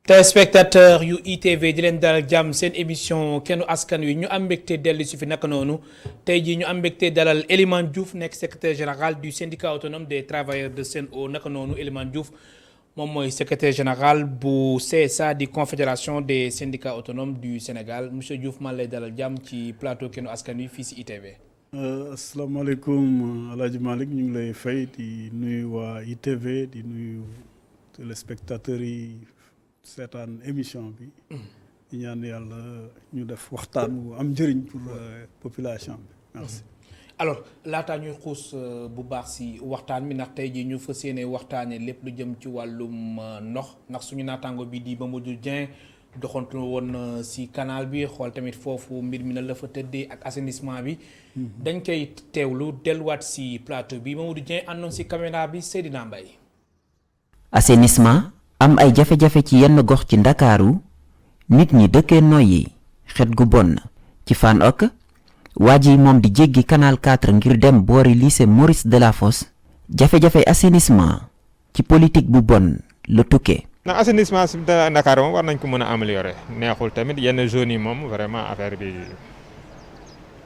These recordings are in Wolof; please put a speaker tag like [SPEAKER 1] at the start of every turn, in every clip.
[SPEAKER 1] téléspectateur yu ITV di leen dalal jàmm seen émission kennu askan wi ñu am mbégte dellu si fi naka noonu tey jii ñu am mbégte dalal Elimane Diouf nekk secrétaire général du syndicat autonome des travailleurs de Sen'Eau naka noonu Elimane Diouf moom mooy secrétaire général bu CSA di confédération des syndicats autonomes du Sénégal monsieur Diouf man lay dalal jàmm ci plateau kennu askan wi fii si ITV.
[SPEAKER 2] asalaamaaleykum El Hadj Malick ñu ngi lay fay di nuyu waa ITV di nuyu téléspectateurs yi. seetaan émission bi di ñaan yàlla ñu def waxtaan wu am njëriñ pour population bi merci.
[SPEAKER 1] alors laataa ñuy xuus bu baax si waxtaan mi ndax tey jii ñu fas yéene waxtaanee lépp lu jëm ci wàllum ndox ndax suñu naataango bi di Mamadou Dieng doxantu woon si canal bi xool tamit foofu mbir mi na la fa tëddee ak assainissement bi. dañ koy teewlu delluwaat si plateau bi Mamadou Dieng àndoon si caméra bi Seydina Mbaye.
[SPEAKER 3] assainissement. am ay jafe-jafe ci yenn gox ci ndakaaru nit ñi dëkkee noyyi xet gu bon ci Fann Ok waa ji moom di jéggi canal 4 ngir dem boori lycée Maurice Delafosse jafe-jafe assainissement ci politique bu bon la tukkee.
[SPEAKER 4] na assainissement si Ndakaaru moom war nañ ko mën a améliorer neexul tamit yenn zones yi moom vraiment affaire bi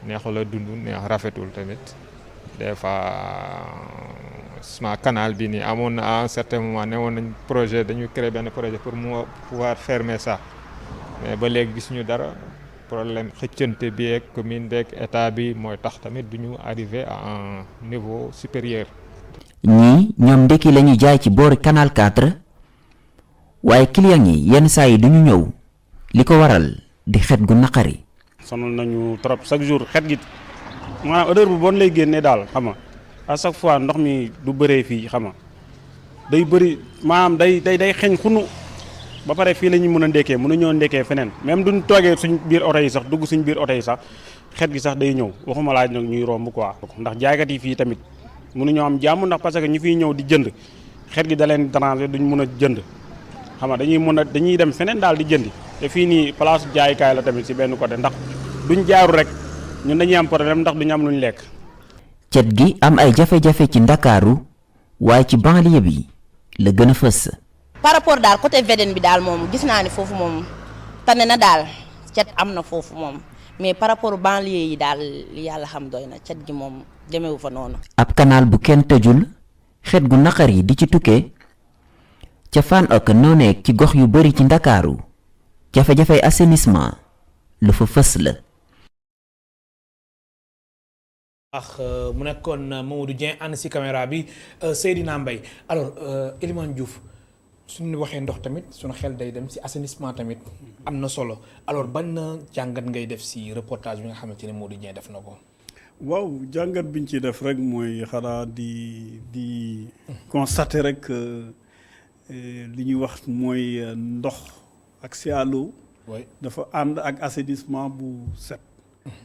[SPEAKER 4] neexul a dund neex rafetul tamit des fois. sama canal bi nii amoon na à un certain moment ne woon nañ projet dañu créer benn projet pour mu pouvoir fermer ça mais ba léegi gisuñu dara problème xëccante bi ak commune beeg état bi mooy tax tamit du ñu arriver à un niveau supérieur.
[SPEAKER 3] ñii ñoom ndekki la ñuy jaay ci boori canal 4 waaye client yi yenn saa yi duñu ñëw li ko waral di xet gu naqari.
[SPEAKER 5] sonal nañu trop chaque jour xet gi maanaam odeur bu bon lay génnee daal xam nga à chaque fois ndox mi du bëree fii xam nga day bëri maanaam day xeeñ xunu ba pare fii la ñu mën a ndekkee mënuñoo ndekkee feneen même duñ toogee suñ biir oto yi sax dugg suñ biir oto yi sax xet gi sax day ñëw waxuma laaj nag ñuy romb quoi. ndax jaaykat yi fii tamit mënuñoo am jàmm ndax parce que ñu fiy ñëw di jënd xet gi da leen déranger duñ mën a jënd xam nga dañuy dem feneen daal di jëndi te fii nii place jaaykaay la tamit si benn côté ndax duñ jaaru rek ñun dañuy am problème ndax duñ am luñ lekk.
[SPEAKER 3] cet gi am ay jafe-jafe ci ndakaaru waaye ci banlieue bi la gën a fës.
[SPEAKER 6] par rapport daal côté VDN bi daal moom gis naa ni foofu moom tane na daal cet am na foofu moom mais par rapport banlieue yi daal yàlla xam doy na cet gi moom demewu fa noonu.
[SPEAKER 3] ab canal bu kenn tëjul xet gu naqar yi di ci tukkee ca Fann Ok noonee ci gox yu bari ci ndakaaru jafe-jafey assainissement lu fa fës la.
[SPEAKER 1] mu nekkoon Mamadou Dieng ànd si caméra bi Seydina Mbaye alors Elimane Diouf suñu waxee ndox tamit suñu xel day dem si assainissement tamit am na solo alors ban jàngat ngay def si reportage bi nga xamante ne Mamadou Dieng def na ko.
[SPEAKER 2] waaw jàngat biñ ci def rek mooy xanaa di constater rek li ñuy wax mooy ndox accès à l'eau dafa ànd ak assainissement bu set.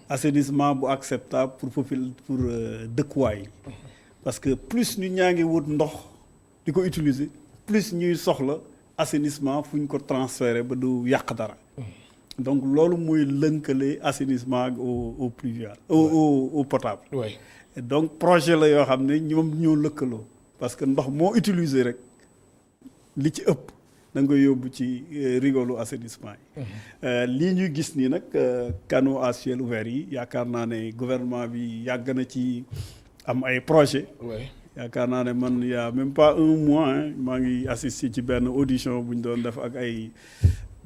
[SPEAKER 2] assainissement bu acceptable pour dëkkuwaay parce que plus ñu ñaa ngi wut ndox di ko utiliser plus ñuy soxla assainissement fu ñu ko transférer ba du yàq dara donc loolu mooy lënkale assainissement au pluvial au potable donc projet la yoo xam ne ñoom ñoo lëkkaloo parce que ndox moo utiliser rek li ci ëpp da nga koy yóbbu ci rigolu assainissement yi. lii ñuy gis nii nag canaux à ciel ouvert yi yaakaar naa ne gouvernement bi yàgg na ci am ay projet yaakaar naa ne man y a même pas un mois maa ngi assisté ci benn audition bu ñu doon def ak ay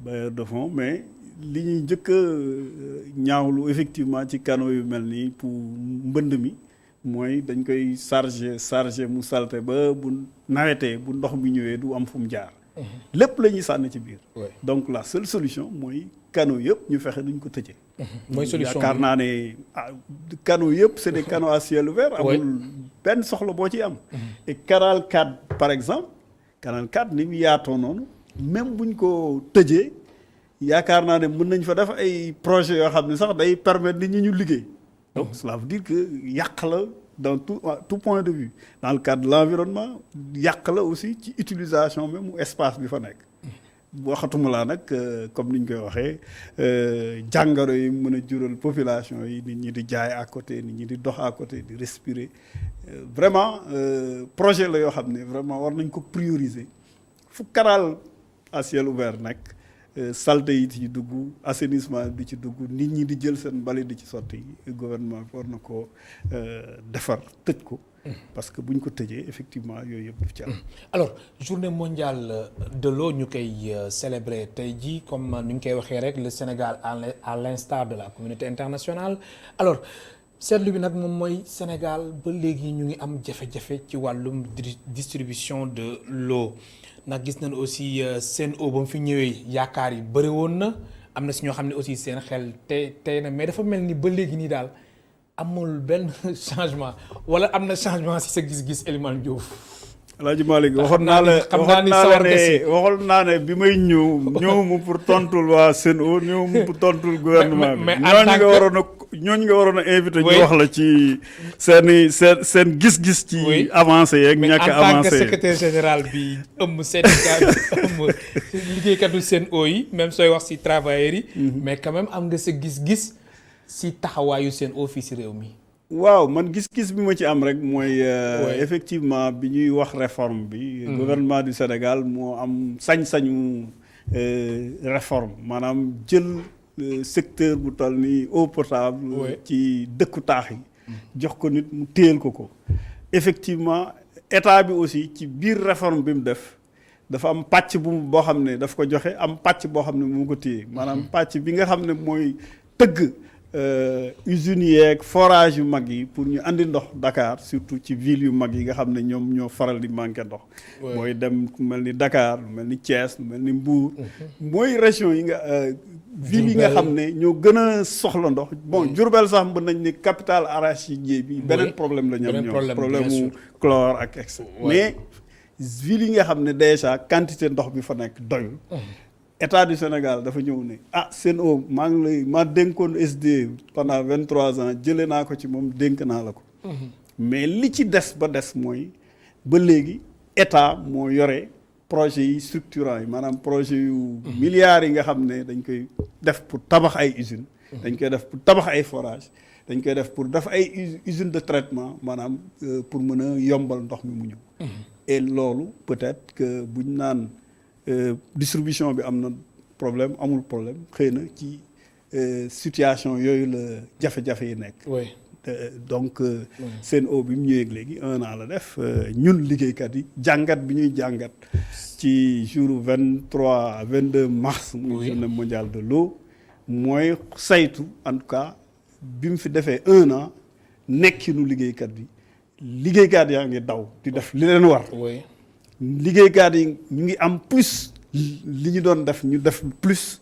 [SPEAKER 2] bailleurs de fonds mais li ñuy njëkk a ñaawlu effectivement ci canaux yu mel nii pour mbënd mi mooy dañ koy chargé mu salte ba bu nawetee bu ndox mi ñëwee du am fu mu jaar. lépp la ñuy sànni ci biir. donc la seule solution mooy canaux yëpp ñu fexe duñ ko tëjee.
[SPEAKER 1] mooy solution
[SPEAKER 2] yaakaar naa ne canaux yëpp c'est des canaux à ciel ouvert. amul benn soxla boo ciy am. et canal 4 par exemple canal 4 ni mu yaatoo noonu même buñ ko tëjee yaakaar naa ne mën nañ fa def ay projets yoo xam ne sax day permettre nit ñi ñu liggéey. donc cela veut dire que yàq la. dans tout point de vue dans le cadre de l'environnement yàq la aussi ci utilisation même mu espace bi fa nekk waxatuma laa nag comme ni ñu koy waxee jàngoro yi mën a jural population yi nit ñi di jaay à côté nit ñi di dox à côté di respirer vraiment projet la yoo xam ne vraiment war nañ ko prioriser fu canal à ciel ouvert nekk saleté yi ci dugg assainissement bi ci dugg nit ñi di jël seen mbalit di ci sotti gouvernement bi war na ko defar tëj ko parce que bu ñu ko tëjee effectivement yooyu yëpp daf ci am.
[SPEAKER 1] alors journée mondiale de l'eau ñu koy célébrer tey jii comme ni ñu koy waxee rek le Sénégal à l'instar de la communauté internationale alors seetlu bi nag moom mooy Sénégal ba léegi ñu ngi am jafe-jafe ci wàllum distribution de l'eau ndax gis nañu aussi Sen'Eau ba mu fi ñëwee yaakaar yi bëri woon na am na si ñoo xam ne aussi seen xel tey na mais dafa mel ni ba léegi nii daal amul benn changement wala am na changement si sa gis-gis Elimane Diouf.
[SPEAKER 2] Alaaji Malick waxoon naa ne bi may ñëw mu pour tontul waa Sen'Eau ñëw mu pour tontul gouvernement bi ñooñu nga waroon a invité ñu wax la ci seen gis-gis ci avancé yeeg ñàkk avancé.
[SPEAKER 1] mais en tant que secrétaire général bi ëmb syndicat bi ëmb liggéeykatu Sen'Eau yi même sooy wax si travailleurs yi. mais quand même am nga sa gis-gis si taxawaayu Sen'Eau fii si réew mi.
[SPEAKER 2] waaw man gis-gis bi ma ci am rek mooy effectivement bi ñuy wax réforme bi gouvernement du Sénégal moo am sañ-sañu réforme maanaam jël secteur bu toll ni eau potable ci dëkku taax yi jox ko nit mu téyel ko effectivement état bi aussi ci biir réforme bi mu def dafa am pàcc boo xam ne daf ko joxe am pàcc boo xam ne mu ko téye maanaam pàcc bi nga xam ne mooy tëgg usines yeeg forage yu mag yi pour ñu andi ndox Dakar surtout ci ville yu mag yi nga xam ne ñoom ñoo faral di manqué ndox mooy dem ku mel ni Dakar lu mel ni Thiès lu mel ni Mbour mooy région yi nga ville yi nga xam ne ñoo gën a soxla ndox bon Diourbel sax mën nañ ni capitale arachidier bi beneen problème la ñoom problème mu chlore ak ex mais ville yi nga xam ne déjà quantité ndox bi fa nekk doyul État du Sénégal dafa ñëw ne Sen'Eau maa dénkoon SDE pendant 23 ans jëlee naa ko ci moom dénk naa la ko mais li ci des ba des mooy ba léegi état moo yore projet yi structurants yi maanaam projet yu milliards yi nga xam ne dañ koy def pour tabax ay usines dañ koy def pour tabax ay forage dañ koy def pour def ay usines de traitement maanaam pour mën a yombal ndox mi mu ñëw et loolu peut-être que buñ naan distribution bi am na problème amul problème xëy na ci situation yooyu la jafe-jafe yi nekk. donc Sen'Eau bi mu ñëwee léegi 1 an la def ñun liggéeykat yi jàngat bi ñuy jàngat ci jour 22 mars. muy journée mondiale de l'eau mooy saytu en tout cas bi mu fi defee 1 an nekkinu liggéeykat bi liggéeykat yaa ngi daw di def li leen war. liggéeykat yi ñu ngi am plus li ñu doon def ñu def plus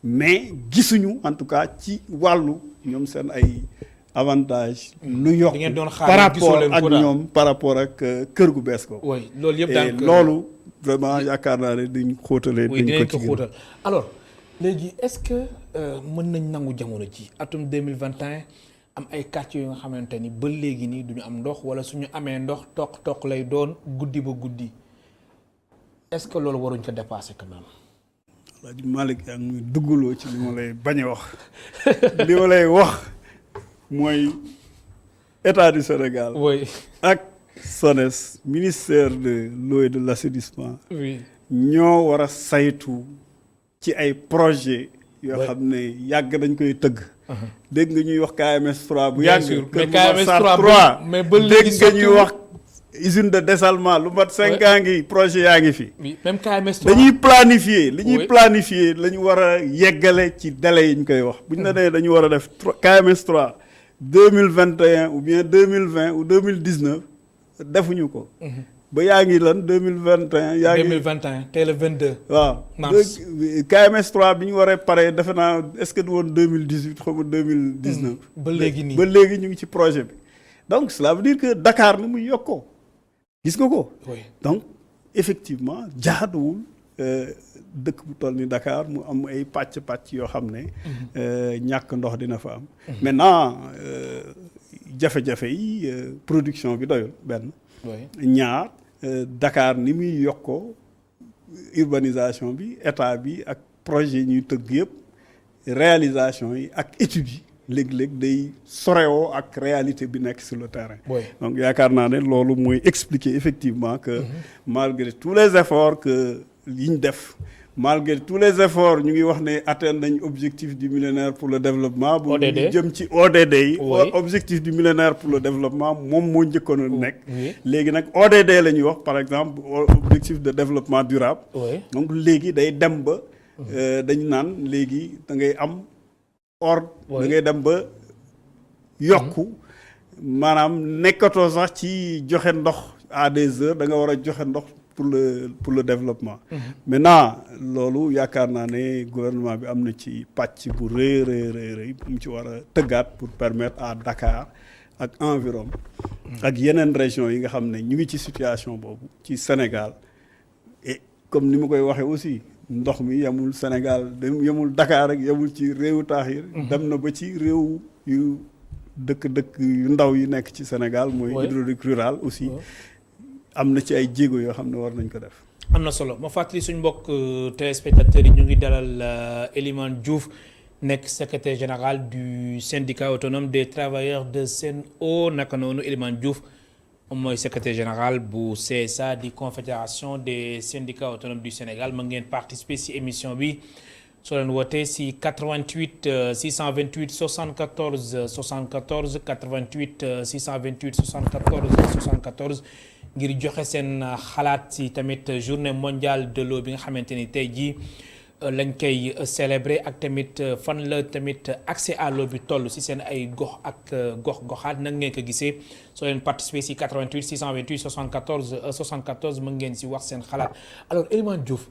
[SPEAKER 2] mais gisuñu en tout cas ci wàllu ñoom seen ay avantage lu yokk par rapport ak ñoom par rapport ak kër gu bees ko
[SPEAKER 1] loolu yëpp daal
[SPEAKER 2] loolu vraiment yaakaar naa ne dañ xóotalee dañ ko
[SPEAKER 1] xóotal alors léegi est-ce que mën nañ nangu jamono ji atum 2021 am ay quartiers yu nga xamante ni ba léegi nii duñu am ndox wala suñu amee ndox toq lay doon guddi ba guddi est-ce que loolu waruñ ko dépasser quand même.
[SPEAKER 2] Alaaji Malick yaa ngi dugguloo ci li ma lay bañ a wax li ma lay wax mooy état du Sénégal. ak SONES ministère de l'eau et de l'assainissement. ñoo war a saytu ci ay projets. yoo xam ne yàgg dañ koy tëgg. dégg nga ñuy wax KMS 3 bu yàgg.
[SPEAKER 1] mais KMS 3 mais ba léegi
[SPEAKER 2] dégg nga ñuy wax. usine de dessalement lu mat 5 ans ngi projet yaa ngi fi.
[SPEAKER 1] même KMS 3
[SPEAKER 2] dañuy planifier li ñuy planifier la ñu war a yeggale ci délai yi ñu koy wax bu ñu la nee dañu war a def KMS 3 2021 ou bien 2020 ou 2019 defuñu ko. ba yaa ngi lan 2021. yaa ngi
[SPEAKER 1] 2021 tey le 22.
[SPEAKER 2] waaw KMS 3 bi ñu waree pare defe naa est-ce que du woon 2018 xaw ma 2019.
[SPEAKER 1] ba léegi nii
[SPEAKER 2] ba léegi ñu ngi ci projet bi donc cela veut dire que Dakar ni muy yokkoo. gis nga ko. donc effectivement jaaduwul dëkk bu toll ni Dakar mu am ay pàcc yoo xam ne. ñàkk ndox dina fa am. maintenant jafe-jafe yi production bi doyul benn. ñaar Dakar ni muy yokkoo urbanisation bi état bi ak projet yi ñuy tëgg yëpp réalisation yi ak études yi. léeg-léeg day sorewoo ak réalité bi nekk sur le terrain. donc yaakaar naa ne loolu mooy expliquer effectivement que malgré tous les efforts que yi ñu def malgré tous les efforts ñu ngi wax ne atteindre nañ objectif du millénaire pour le développement. bu ñu jëm ci ODD yi. objectif du millénaire pour le développement moom moo njëkkoon a nekk. léegi nag ODD la ñuy wax par exemple objectif de développement durable. donc léegi day dem ba. dañu naan léegi da ngay am da ngay dem ba yokku maanaam nekkatoo sax ci joxe ndox à des heures da nga war a joxe ndox pour le développement. maintenant loolu yaakaar naa ne gouvernement bi am na ci pàcc bu rëy bu mu ci war a tëggaat pour permettre à Dakar ak environ ak yeneen région yi nga xam ne ñu ngi ci situation boobu ci Sénégal et comme ni ma koy waxee aussi ndox mi yemul Sénégal yemul Dakar rek yemul ci réewu taax yi dem na ba ci réew yu dëkk yu ndaw yi nekk ci Sénégal mooy hydraulique rural aussi am na ci ay jéego yoo xam ne war nañ ko def.
[SPEAKER 1] am na solo ma fàttali suñ mbokk téléspectateurs yi ñu ngi dalal Elimane Diouf nekk secrétaire général du syndicat autonome des travailleurs de Sen'Eau naka noonu Elimane Diouf moom mooy secrétaire général bu CSA di confédération des syndicats autonomes du Sénégal ma ngeen participer ci émission bi soo leen wootee ci 88 628 74 74 88 628 74 74 ngir joxe seen xalaat ci tamit journée mondiale de l'eau bi nga xamante ni tey jii lañ koy célébrer ak tamit fan la tamit accès à l'eau bi toll ci seen ay gox ak goxaat nag ngeen ko gisee soo leen participer ci 88 628 74 74 mën ngeen ci wax seen xalaat. alors Elimane Diouf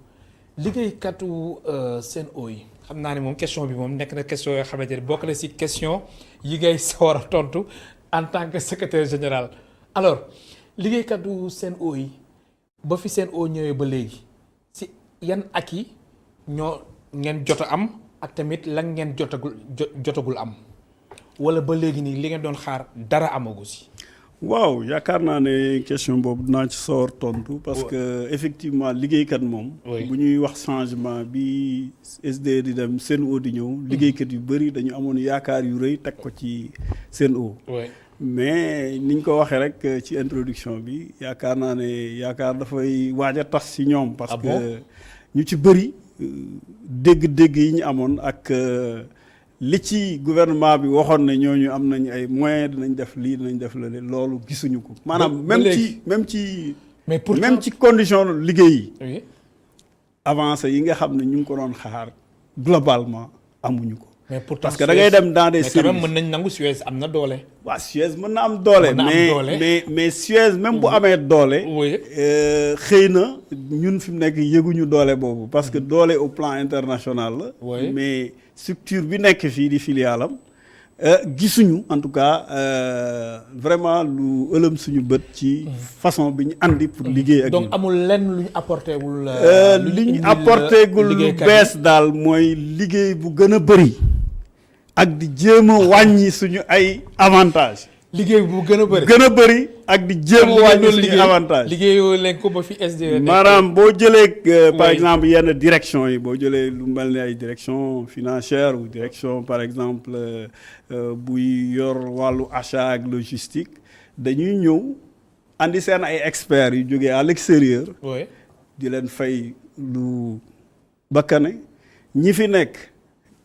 [SPEAKER 1] liggéeykatu Sen'Eau yi xam naa ne moom question bi moom nekk na question yoo xamante ne bokk na ci question yi ngay sawar a tontu en tant que secrétaire général alors. liggéeykatu Sen'Eau yi ba fi Sen'Eau ñëwee ba léegi si yan ak yi ñoo ngeen jot a am ak tamit lan ngeen jotagul am wala ba léegi nii li ngeen doon xaar dara amagu si.
[SPEAKER 2] waaw yaakaar naa ne question boobu dinaa ci sawar tontu parce que effectivement liggéeykat moom. bu ñuy wax changement bi SDE di dem Sen'Eau di ñëw. liggéeykat yu bëri dañu amoon yaakaar yu rëy teg ko ci Sen'Eau. mais niñ ko waxee rek ci introduction bi yaakaar naa ne yaakaar dafay waaj a tas ci ñoom. parce que ñu ci bëri dégg-dégg yi ñu amoon ak li ci gouvernement bi waxoon ne ñooñu am nañ ay moyens dinañ def lii dinañ def la loolu gisuñu ko. maanaam même ci condition liggéey yi. avancé yi nga xam ne ñu ngi ko doon xaar globalement amuñu ko.
[SPEAKER 1] mais pourtant
[SPEAKER 2] parce que da ngay dem dans des services
[SPEAKER 1] mais quand même mën nañ nangu Suez am na doole.
[SPEAKER 2] waaw Suez mën na am doole. mais Suez même bu amee doole. xëy na ñun fi mu nekk yëguñu doole boobu parce que doole au plan international la. mais structure bi nekk fii di filiale am gisuñu en tout cas vraiment lu ëlëm suñu bët ci façon bi ñu andi pour liggéey ak
[SPEAKER 1] donc amul lenn lu ñu apporté wul.
[SPEAKER 2] li ñu apporté gul lu bees daal mooy liggéey bu gën a bëri. ak di jéem a wàññi suñu ay avantages.
[SPEAKER 1] liggéey bu gën
[SPEAKER 2] a bëri ak di jéem a wàññi suñu avantages.
[SPEAKER 1] liggéeyoo leen ko ba fi SDE.
[SPEAKER 2] maanaam boo jëlee par exemple yenn direction yi boo jëlee lu mel ni ay direction financière ou direction par exemple buy yor wàllu achat ak logistique dañuy ñëw andi seen ay experts yu jógee à l'extérieur. di leen fay lu bakkane ñi fi nekk.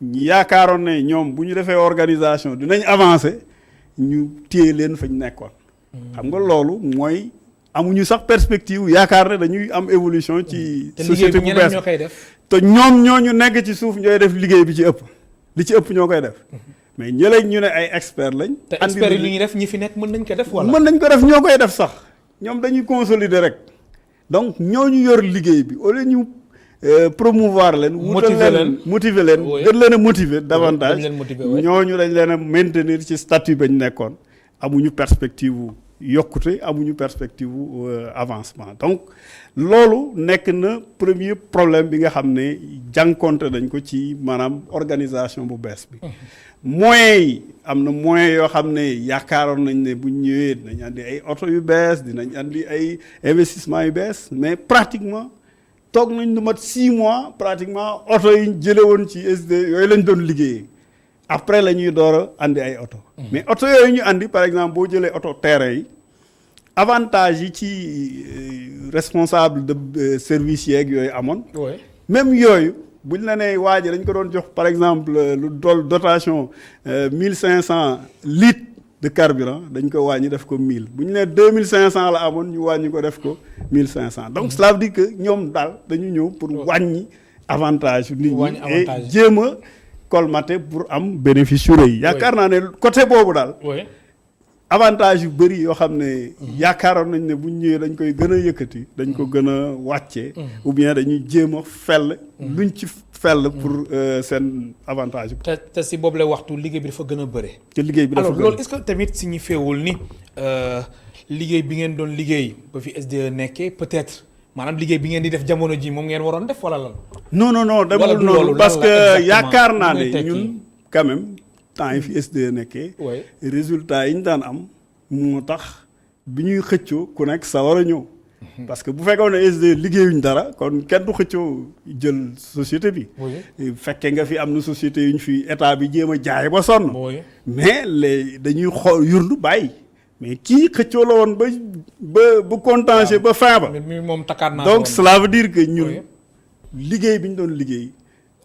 [SPEAKER 2] ñi yaakaaroon ne ñoom bu ñu defee organisation dinañ avancer ñu téye leen fañ nekkoon. xam nga loolu mooy amuñu sax perspective yaakaar ne dañuy am évolution ci. société bu bees te ñoom ñooñu nekk ci suuf ñooy def liggéey bi ci ëpp li ci ëpp ñoo koy def. mais ñële ñu ne ay experts lañ.
[SPEAKER 1] te experts yi lu ñuy def ñi fi nekk mën nañ ko def wala.
[SPEAKER 2] mën nañ ko def ñoo koy def sax ñoom dañuy consolider rek donc ñooñu yor liggéey bi au lieu ñu. promouvoir leen. motiver leen gën leen a motiver davantage. ñooñu dañ leen a maintenir ci statut bañ nekkoon amuñu perspective yokkute amuñu perspective avancement donc loolu nekk na premier problème bi nga xam ne jànkonte dañ ko ci maanaam organisation bu bees bi. moyens yi am na moyens yoo xam ne yaakaaroon nañ ne buñ ñëwee dinañ andi ay oto yu bees dinañ andi ay investissement yu bees mais pratiquement. toog nañ lu mat 6 mois pratiquement oto yi ñu jële woon ci SDE yooyu lañ doon liggéeyee après la ñuy door a andi ay oto mais oto yooyu ñu andi par exemple boo jëlee oto terrain yi avantage yi ci responsable de service yeeg yooyu amoon. même yooyu buñ la nee waa ji dañ ko doon jox par exemple lu dotation 1500 litres de carburant dañ ko wàññi def ko 1000 bu ñu nee 2500 la amoon ñu wàññi ko def ko 1500 donc cela veut dire que ñoom daal dañu ñëw pour wàññi avantage nit ñi et jéem a colmater pour am bénéfice yu rëy yaakaar naa ne côté boobu daal. avantage yu bëri yoo xam ne yaakaaroon nañ ne bu ñu ñëwee dañ koy gën a yëkkati dañ ko gën a wàccee ou bien dañuy jéem a fell luñ ci fell pour seen avantage bi.
[SPEAKER 1] te si boobu la waxtu liggéey bi dafa gën a bëre.
[SPEAKER 2] te liggéey bi dafa
[SPEAKER 1] alors loolu est-ce que tamit si ñu feewul ni liggéey bi ngeen doon liggéey ba fi SDE nekkee peut-être maanaam liggéey bi ngeen di def jamono ji moom ngeen waroon def wala lan.
[SPEAKER 2] non demul noonu parce que yaakaar naa ne ñun quand même. temps yi fi SDE nekkee résultat yi ñu daan am moo tax bi ñuy xëccoo ku nekk sa war a ñëw parce que bu fekkoon ne SDE liggéeyuñ dara kon kenn du xëccoo jël société bi fekkee nga fi am na société yu ñu fi état bi jéem a jaay ba sonn mais les dañuy xool yurlu bàyyi mais kii xëccoo la woon ba contentieux ba fin ba donc cela veut dire que ñun liggéey bi ñu doon liggéey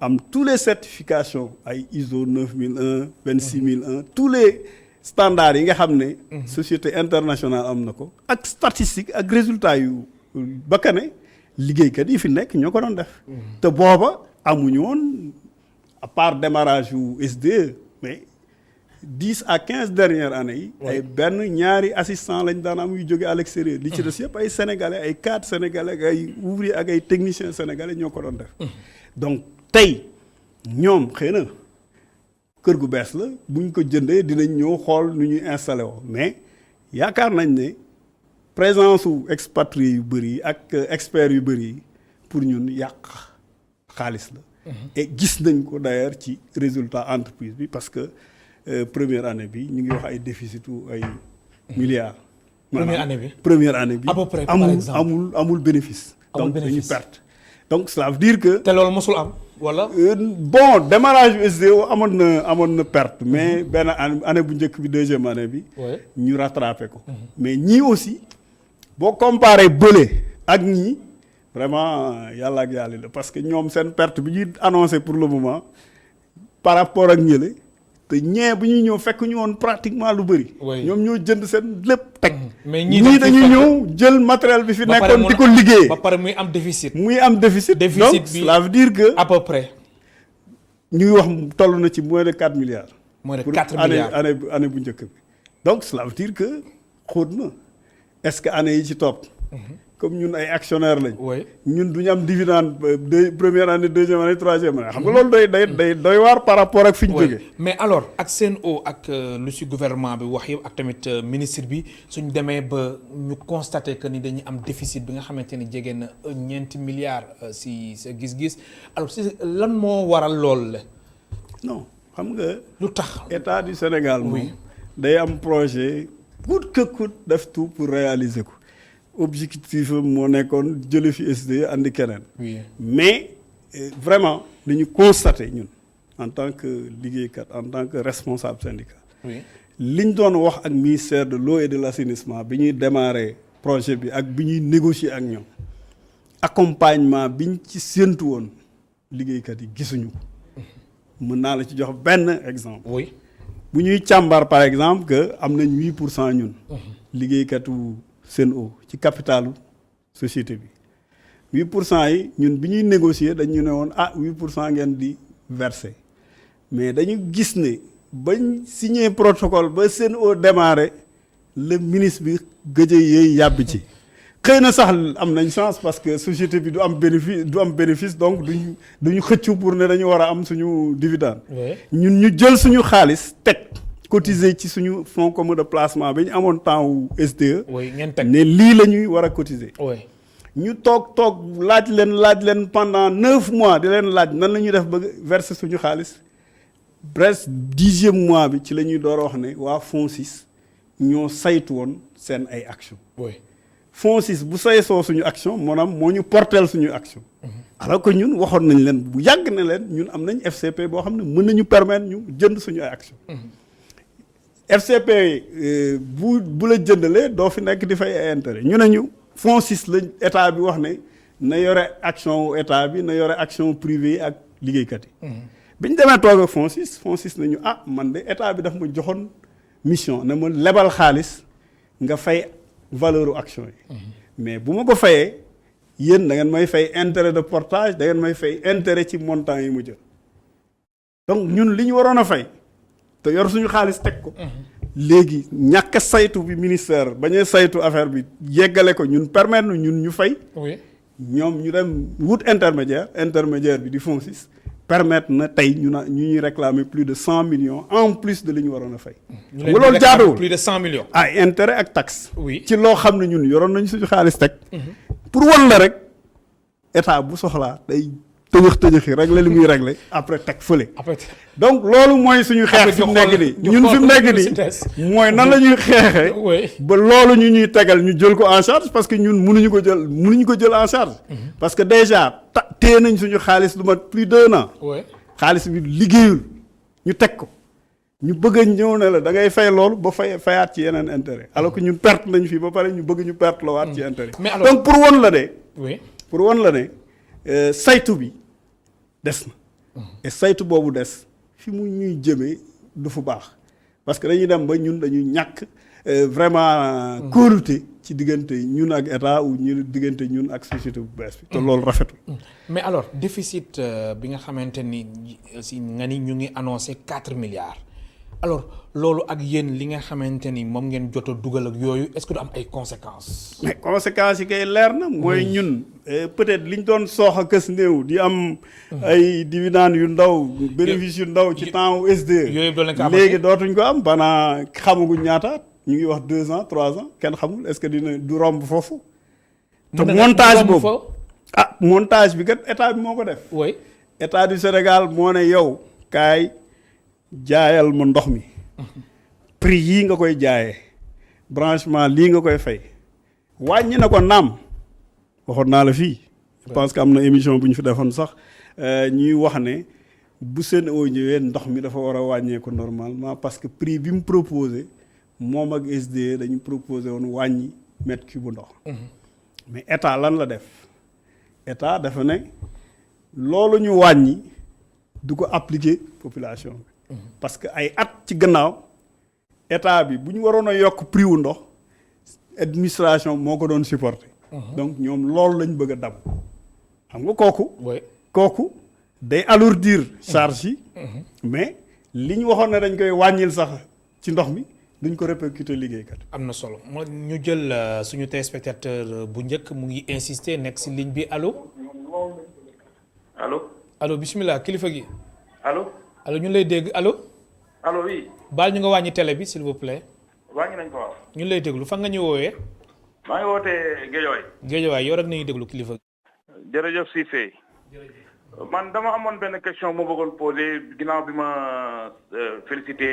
[SPEAKER 2] am tous les certifications ay ISO 9001 26001 tous les standards yi nga xam ne société internationale am na ko ak statistique ak résultats yu bakkane liggéeykat yi fi nekk ñoo ko doon def te booba amuñu woon à part démarrage yu SDE mais 10 à 15 dernières années yi ay benn ñaari assistant lañ daan am yu jóge à l'extérieur li ci des yëpp ay sénégalais ay cadres sénégalais ak ay ouvriers ak ay techniciens sénégalais ñoo ko doon def donc tey ñoom xëy na kër gu bees la bu ñu ko jëndee dinañ ñëw xool nu ñuy installé woo mais yaakaar nañ ne présence su expatriés yu bëri yi ak experts yu bëri yi pour ñun yàq xaalis la. et gis nañ ko d'ailleurs ci résultat entreprise bi parce que première année bi ñu ngi wax ay déficitu ay milliards. première année bi.
[SPEAKER 1] à peu près par exemple
[SPEAKER 2] amul bénéfice. donc dañu perte. donc cela veut dire que.
[SPEAKER 1] te loolu mosul am wala.
[SPEAKER 2] bon démarrage bi SDE amoon na perte mais benn année bu njëkk bi deuxième année bi. ñu rattrapé ko. mais ñii aussi boo comparé bële ak ñii vraiment yàlla ak yàlla la parce que ñoom seen perte bi ñuy annoncé pour le moment par rapport ak ñële te ñee bu ñuy ñëw fekk ñu woon pratiquement lu bëri. ñoom ñoo jënd seen lépp teg.
[SPEAKER 1] mais
[SPEAKER 2] ñii dañuy ñëw jël matériel bi fi nekkoon di ko liggéey.
[SPEAKER 1] ba pare muy am déficit.
[SPEAKER 2] donc cela veut dire que.
[SPEAKER 1] à peu près.
[SPEAKER 2] ñuy wax toll na ci moins de 4 milliards.
[SPEAKER 1] moins de 4 milliards
[SPEAKER 2] année bu njëkk bi. donc cela veut dire que xóot na est-ce que année yi ci topp. comme ñun ay actionnaires lañ. ñun du ñu am dividende première année deuxième année troisième année. xam nga loolu day doy waar par rapport ak fi ñu jógee.
[SPEAKER 1] mais alors ak Sen'Eau ak lu si gouvernement bi wax yëpp ak tamit ministre bi suñ demee ba ñu constater que ni dañuy am déficit bi nga xamante ni jege na ñeenti milliards si sa gis-gis alors si lan moo waral lool la.
[SPEAKER 2] non xam nga.
[SPEAKER 1] lu tax
[SPEAKER 2] état du Sénégal moom day am projet coûte que coûte def tout pour réaliser ko. objectif moo nekkoon jële fi SDE andi keneen. mais vraiment li ñu constaté ñun en tant que liggéeykat en tant que responsable syndical. li ñu doon wax ak ministère de l'eau et de l'assainissement bi ñuy démarrer projet bi ak bi ñuy négocier ak ñoom accompagnement biñ ci séentu woon liggéeykat yi gisuñu ko. mën naa la ci jox benn exemple. bu ñuy càmbar par exemple que am nañ 8% ñun. liggéeykatu Sen'Eau ci capitalu société bi 8% yi ñun bi ñuy négocier dañu ne woon 8% ngeen di verser mais dañu gis ne bañ signé protocole ba Sen'Eau démarré le ministre bi gëj a yéey yàbbi ci xëy na sax am nañ chance parce que société bi du am bénéfice donc duñu xëccu pour ne dañu war a am suñu dividende ñun ñu jël suñu xaalis teg cotiser ci suñu fonds commun de placement bi ñu amoon temps wu SDE. ne lii la ñuy war a cotiser. ñu toog laaj leen pendant 9 mois di leen laaj nan la ñuy def ba verser suñu xaalis presque 10e mois bi ci la ñuy door a wax ne waa FONSIS ñoo saytu woon seen ay action FONSIS bu saytoo suñu action maanaam moo ñu porteel suñu action. alors que ñun waxoon nañ leen bu yàgg ne leen ñun am nañ FCP boo xam ne mën nañu permettre ñu jënd suñu ay action FCP bu la jëndalee doo fi nekk di fay ay intérêt ñu ne ñu FONSIS lañ état bi wax ne na yore action état bi na yore action privée yi ak liggéeykat yi. bi ñu demee toog ak FONSIS nañu man de état bi daf ma joxoon mission ne ma lebal xaalis nga fay valeur action yi. mais bu ma ko fayee yéen da ngeen may fay intérêt de portage da ngeen may fay intérêt ci montant yi mu jël donc ñun li ñu waroon a fay te yor suñu xaalis teg ko. léegi ñàkk a saytu bi ministère bañ a saytu affaire bi yeggale ko ñun permettre nu ñun ñu fay. ñoom ñu dem wut intermédiaire bi di FONSIS permettre na tey ñu ñuy réclamer plus de 100 millions en plus de li ñu waroon a fay.
[SPEAKER 1] ñu leen loolu jaaduwul plus de 100 millions.
[SPEAKER 2] ay intérêt ak taxe.
[SPEAKER 1] oui
[SPEAKER 2] ci loo xam ne ñun yoroon nañu suñu xaalis teg. pour wan la rek état bu soxlaa day tëjëxi régler li muy régler après teg fële. donc loolu mooy suñu xeex fi mu nekk nii ñun fi mu nekk nii mooy nan la ñuy xeexee. ba loolu ñu ñuy tegal ñu jël ko en charge parce que ñun mënuñu ko jël en charge. parce que déjà téye nañ suñu xaalis lu mat plus d'1 an. xaalis bi liggéeyul ñu teg ko ñu bëgg a ñëw ne la da ngay fay loolu ba fayaat ci yeneen intérêt alors que ñun perte nañu fii ba pare ñu bëgg ñu perte la waat ci intérêt. donc pour won la de. pour won la ne saytu bi des na. et saytu boobu des fi mu ñuy jëmee du fu baax parce que dañuy dem ba ñun dañuy ñàkk vraiment kóolute ci diggante ñun ak état ou ñu diggante ñun ak société bu bees bi. te loolu rafetul.
[SPEAKER 1] mais alors déficit bi nga xamante ni si nga ni ñu ngi annoncé 4 milliards. alors loolu ak yéen li nga xamante ni moom ngeen jot a dugal ak yooyu est-ce que du am ay conséquences.
[SPEAKER 2] mais conséquences yi kay leer na. mooy ñun peut-être liñ doon soox a kës néew di am. ay dividendes yu ndaw. bénéfice yu ndaw ci temps SDE.
[SPEAKER 1] yooyu doon ko
[SPEAKER 2] léegi dootuñ ko am pendant xamaguñ ñaata ñu ngi wax 2 ans 3 ans kenn xamul est-ce que dina du romb foofu. te montage boobu montage bi kat état bi moo ko def.
[SPEAKER 1] oui
[SPEAKER 2] état du Sénégal moo ne yow kaay. jaayal ma ndox mi prix yii nga koy jaayee branchement lii nga koy fay wàññi na ko naam waxoon naa la fii. je pense que am na émission bu ñu fi defoon sax ñuy wax ne bu Sen'Eau ñëwee ndox mi dafa war a wàññeeku normalement parce que prix bi mu proposé moom ak SDE dañu proposé woon wàññi mètre cube bu ndox. mais état lan la def état dafa ne loolu ñu wàññi du ko appliquer population bi. parce que ay at ci gannaaw état bi bu ñu waroon a yokk prix wu ndox administration moo ko doon supporter. donc ñoom loolu lañ bëgg a dab. xam nga kooku day alourdir charge yi. mais li ñu waxoon ne dañ koy wàññil sax ci ndox mi duñ ko répercuter liggéeykat.
[SPEAKER 1] am na solo moo ñu jël suñu téléspectateur bu njëkk mu ngi insister nekk si ligne bi allo. allo bismillah kilifa gi.
[SPEAKER 7] allo
[SPEAKER 1] ñu lay dégg allo.
[SPEAKER 7] allo oui.
[SPEAKER 1] baal ñu nga wàññi télé bi s'il vous plaît.
[SPEAKER 7] wàññi nañ ko waaw.
[SPEAKER 1] ñu lay déglu fan nga ñu woowee.
[SPEAKER 7] maa ngi wootee Guédiawaye.
[SPEAKER 1] Guédiawaye yow rek nañuy déglu kilifa gi.
[SPEAKER 7] jërëjëf Cissé. man dama amoon benn question moo bëggoon poser ginnaaw bi ma félicité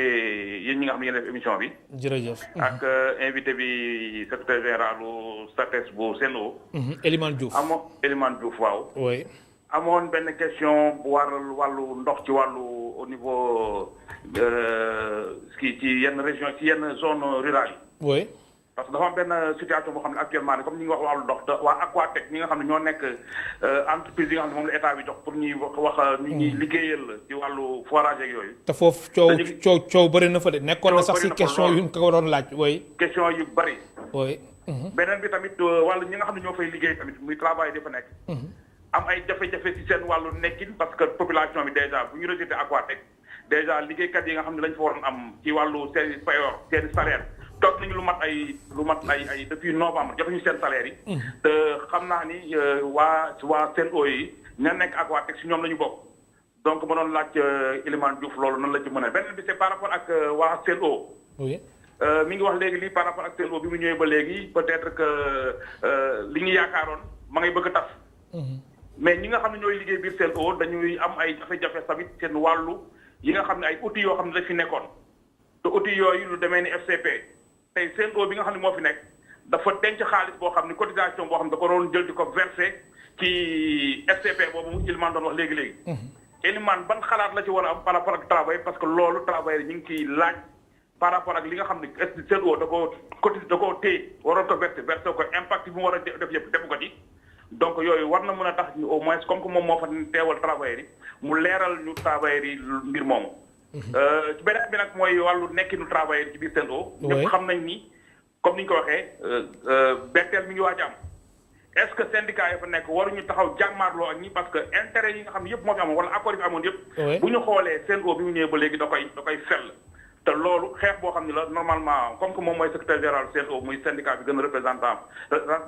[SPEAKER 7] yéen ñi nga xam ne yéen def émission bi.
[SPEAKER 1] jërëjëf.
[SPEAKER 7] ak invité bi secrétaire général u SATES bu Sen'Eau.
[SPEAKER 1] Elimane Diouf
[SPEAKER 7] Elimane Diouf waaw.
[SPEAKER 1] oui.
[SPEAKER 7] amoon benn question bu waral wàllu ndox ci wàllu au niveau ci yenn région ci yenn zone rurale yi.
[SPEAKER 1] oui.
[SPEAKER 7] parce que dafa am benn situation boo xam ne actuellement ni comme ñi ngi wax wàllu ndox te waa Aquatech ñi nga xam ne ñoo nekk entreprise yi nga xam ne moom la état bi jox pour ñuy wax ñu ñuy liggéeyal ci wàllu forage ak yooyu.
[SPEAKER 1] te foofu coow bëri na fa de nekkoon na sax si question yu ñu ko waroon laaj oui.
[SPEAKER 7] question yu bëri.
[SPEAKER 1] oui.
[SPEAKER 7] beneen bi tamit wàllu ñi nga xam ne ñoo fay liggéey tamit muy travail di fa nekk. am ay jafe-jafe ci seen wàllu nekkin parce que population bi déjà bu ñu rejeté Aquatech déjà liggéeykat yi nga xam ne lañ fa waroon am ci wàllu seen payoor seen salaire toog nañu lu mat ay depuis novembre jotuñu seen salaire yi. te xam naa ni waa Sen'Eau yi ña nekk Aquatech si ñoom la ñu bokk donc ma doon laaj Elimane Diouf loolu nan la ci mën a beneen bi c'est par rapport ak waa Sen'Eau.
[SPEAKER 1] oui.
[SPEAKER 7] mi ngi wax léegi lii par rapport ak Sen'Eau bi mu ñëwee ba léegi peut-être que li ñu yaakaaroon ma ngay bëgg a tas. mais ñi nga xam ne ñooy liggéey biir Sen'Eau dañuy am ay jafe-jafe tamit seen wàllu yi nga xam ne ay outils yoo xam ne dañ fi nekkoon te outils yooyu lu demee ni FCP tey Sen'Eau bi nga xam ne moo fi nekk dafa denc xaalis boo xam ne cotisation boo xam ne da ko doon jël di ko verser ci FCP boobu Elimane doon wax léegi-léegi. Elimane ban xalaat la ci war a am par rapport ak travail parce que loolu travail ñu ngi ciy laaj par rapport ak li nga xam ne Sen'Eau da koo téye waroon ko versé ko impact bi mu war a def yëpp defu ko ci donc yooyu war na mën a tax ñu au moins comme que moom moo fa teewal travailleurs yi mu leeral ñu travailleurs yi mbir moomu. ci beneen bi nag mooy wàllu nekkinu travailleurs ci biir Sen'Eau. ñëpp xam nañ ni comme ni ñu ko waxee betteel mi ngi waaj am. est-ce que syndicat yi fa nekk waruñu taxaw jàmmaarloo ak ñi parce que intérêt yi nga xam ne yëpp moo fi amoon wala accord yi fi amoon yëpp. bu ñu xoolee Sen'Eau bi mu ñëwee ba léegi da koy sell. te loolu xeex boo xam ne la normalement comme que moom mooy secrétaire général Sen'Eau muy syndicat bi gën a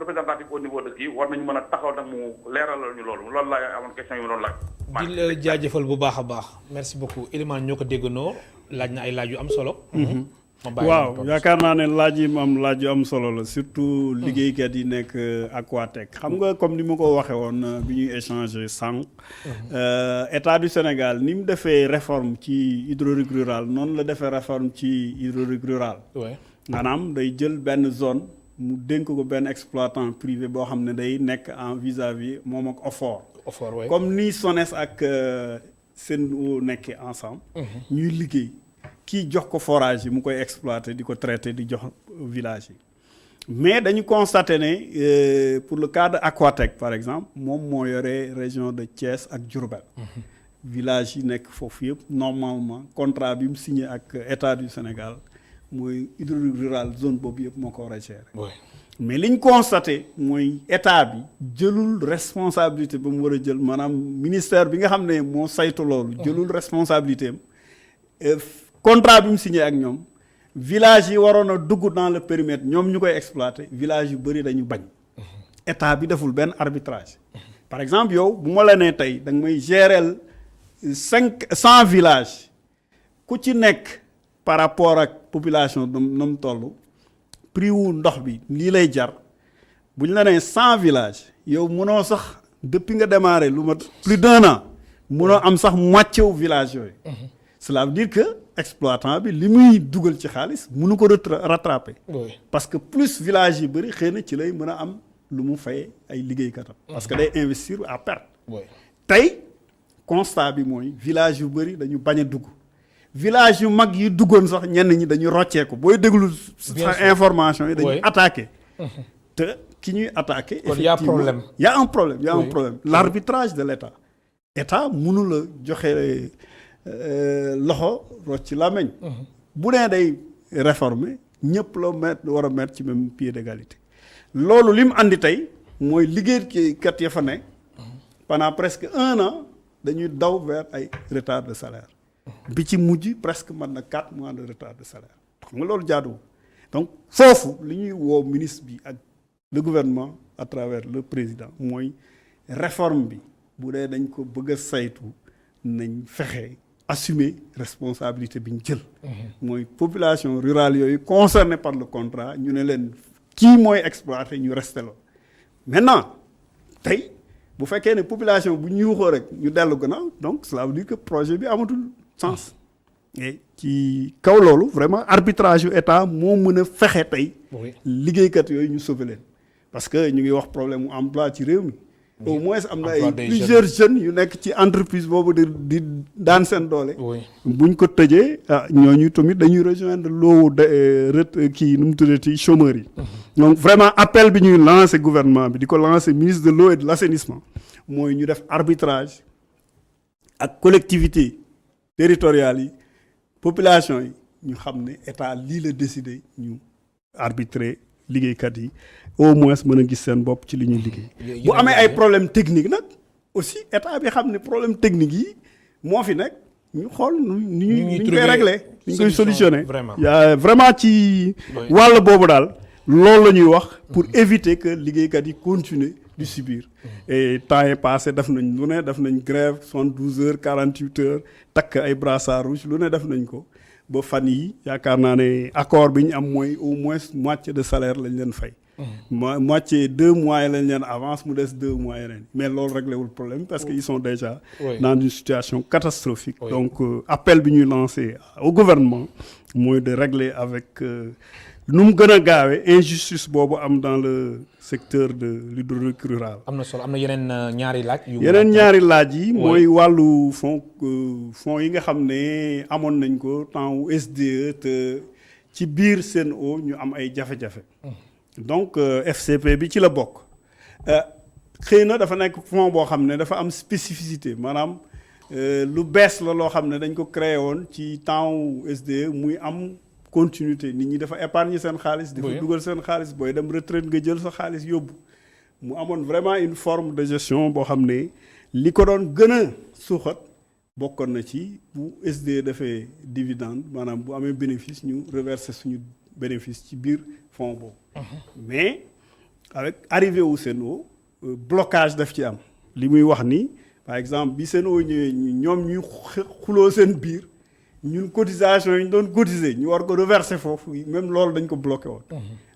[SPEAKER 7] représentatif au niveau de kii war nañu mën a taxaw nag mu leeralal ñu loolu laay amoon question yi mu doon laaj.
[SPEAKER 1] di la jaajëfal bu baax a baax merci beaucoup Elimane ñoo ko déggandoo laaj na ay laaj yu am solo.
[SPEAKER 2] waaw yaakaar naa ne laaj yi am laaj yu am solo la surtout liggéeykat yi nekk Aquatech xam nga comme ni ma ko waxee woon bi ñuy échanger sànq. état du Sénégal ni mu defee réforme ci hydraulique rurale noonu la defee réforme ci hydraulique rurale. maanaam day jël benn zone mu dénk ko benn exploitant privé boo xam ne day nekk en vis-à-vis moom ak OFOR. comme ni SONES ak Sen'Eau nekkee ensemble. ñuy liggéey. kii jox ko forage yi mu koy exploiter di ko traiter di jox village yi mais dañu constater ne pour le cas de Aquatech par exemple moom moo yore région de Thiès ak Diourbel village yi nekk foofu yëpp normalement contrat bi mu signé ak état du Sénégal mooy hydraulique rural zone boobu yëpp moo ko war a gérer mais li ñu constaté mooy état bi jëlul responsabilité ba mu war a jël maanaam ministère bi nga xam ne moo saytu loolu jëlul responsabilité am contrat bi mu signé ak ñoom village yi waroon a dugg dans le périmètre ñoom ñu koy exploiter village yu bëri dañu bañ état bi deful benn arbitrage par exemple yow bu ma la nee tey da nga may gérer 100 villages ku ci nekk par rapport ak population na mu toll prix wu ndox bi lii lay jar bu ñu la nee 100 villages yow mënoo sax depuis nga démarré lu ma plus d'1 an mënoo am sax moitié wu village yooyu. Cela veut dire que exploitant bi li muy dugal ci xaalis mënu ko rattraper. parce que plus village yi bëri xëy na ci lay mën a am lu mu fay ay liggéeykatam. parce que day investir à perte. tey constat bi mooy village yu bëri dañu bañ a dugg. village yu mag yi duggoon sax ñenn ñi dañu rocceeku booy déglu sax information yi dañuy attaqué. te ki ñuy attaqué. effectivement y a un problème y a un problème l'arbitrage de l'État. État mënu la joxe. loxo rocc ci làmmiñ bu nee day réformer ñëpp la war a mettre ci même pied d'égalité loolu li mu andi tey mooy liggéeykat ya fa ne pendant presque 1 an dañuy daw vers ay retard de salaire bi ci mujj presque mën na 4 mois de retard de salaire xam nga loolu jaaduwul donc foofu li ñuy woo ministre bi ak le gouvernement à travers le président mooy réforme bi bu dee dañ ko bëgg a saytu nañ fexe assumer responsabilité bi ñu jël. mooy population rurale yooyu concernée par le contrat ñu ne leen kii mooy exploité ñu resté la maintenant tey bu fekkee ne population bu ñu yuuxoo rek ñu dellu gannaaw donc cela veut dire que projet bi amatul sens. et ci kaw loolu vraiment arbitrage yu état moo mën a fexe tey. liggéeykat yooyu ñu sauver leen. parce que ñu ngi wax problème mu emploi ci réew mi. au moins am na ay plusieurs jeunes yu nekk ci entreprise boobu di daan seen doole. buñ ko tëjee ñooñu tamit dañuy rejoindre loowu kii nu mu tuddati chômeurs yi. donc vraiment appel bi ñuy lancer gouvernement bi di ko lancer ministre de l'eau et de l'assainissement mooy ñu def arbitrage ak collectivité territoriales yi population yi ñu xam ne état lii la décider ñu arbitrer liggéeykat yi. au moins mën a gis seen bopp ci li ñuy liggéey. bu amee ay problème technique nag aussi état bi xam ne problème technique yi moo fi nekk ñu xool ni ñu koy régler ni ñu koy solutionner. yaa vraiment ci wàll boobu daal loolu la ñuy wax pour éviter que liggéeykat yi continuer di subir. et temps est passé def nañ lu ne def nañ grève 72 heures 48 heures takk ay brassard rouge lu ne def nañ ko ba fan yi yaakaar naa ne accord bi ñu am mooy au moins moitié de salaire lañ leen fay. moitié 2 mois lañ leen avance mu des 2 mois yeneen mais loolu réglé wul problème parce que ils sont déjà dans une situation catastrophique. donc appel bi ñuy lancé au gouvernement mooy de régler avec nu mu gën a gaawee injustice boobu am dans le secteur de l'hydraulique rurale.
[SPEAKER 1] am na solo am na yeneen ñaari laaj.
[SPEAKER 2] yeneen ñaari laaj yi mooy wàllu fonds yi nga xam ne amoon nañ ko temps wu SDE te ci biir Sen'Eau ñu am ay jafe-jafe donc FCP bi ci la bokk xëy na dafa nekk fonds boo xam ne dafa am spécificité maanaam lu bees la loo xam ne dañ ko créé woon ci temps SDE muy am continuité nit ñi dafa épargne seen xaalis dafa dugal seen xaalis booy dem retraite nga jël sa xaalis yóbbu mu amoon vraiment une forme de gestion boo xam ne li ko doon gën a suuxat bokkoon na ci bu SDE defee dividende maanaam bu amee bénéfice ñu reverser suñu bénéfice ci biir fonds boobu mais avec arrivé wu Sen'Eau blocage daf ci am li muy wax ni par exemple bi Sen'Eau ñëwee ñoom ñuy xuloo seen biir ñun cotisation yi ñu doon cotiser ñu war ko reverser foofu même loolu dañ ko bloqué woon